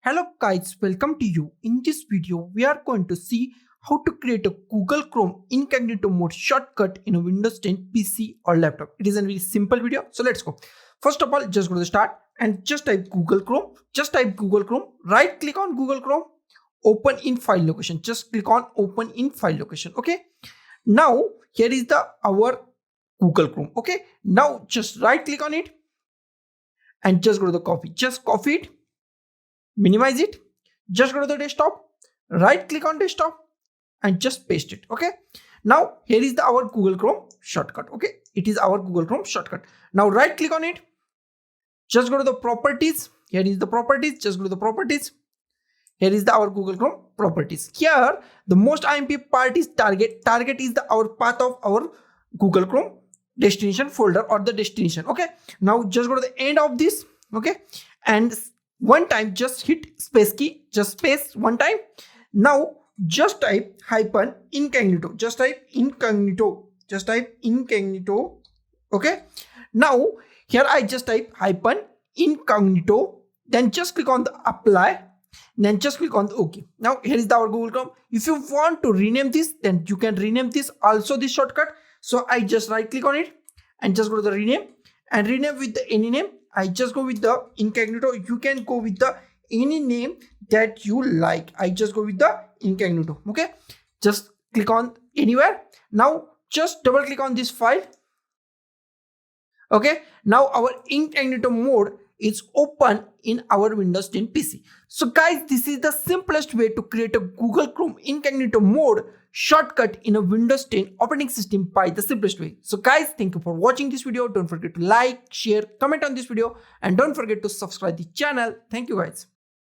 Hello guys, welcome to you. In this video, we are going to see how to create a Google Chrome Incognito Mode shortcut in a Windows 10 PC or laptop. It is a very simple video, so let's go. First of all, just go to the start and just type Google Chrome. Just type Google Chrome, right click on Google Chrome, open in file location. Just click on open in file location, okay? Now, here is our Google Chrome, okay? Now, just right click on it and just go to the copy. Just copy it. Minimize it, just go to the desktop, right click on desktop and just paste it. Okay, now here is our Google Chrome shortcut. Okay, it is our Google Chrome shortcut. Now right click on it, just go to the properties. Here is the properties, just go to the properties. Here is our Google Chrome properties. Here the most IMP part is target. Target is our path of our Google Chrome destination folder or the destination. Okay, now just go to the end of this. Okay, and one time just hit space key, just space one time. Now just type hyphen incognito, just type incognito, just type incognito. Okay, now here I just type hyphen incognito, then just click on the apply, then just click on the OK. Now here is our Google Chrome. If you want to rename this, then you can rename this also, this shortcut. So I just right click on it and just go to the rename and rename with the any name. I just go with the incognito. You can go with the any name that you like. I just go with the incognito. Okay, just click on anywhere. Now just double click on this file. Okay, now our incognito mode is open in our Windows 10 PC. So guys, this is the simplest way to create a Google Chrome Incognito Mode shortcut in a Windows 10 operating system by the simplest way. So guys, thank you for watching this video. Don't forget to like, share, comment on this video, and don't forget to subscribe the channel. Thank you guys.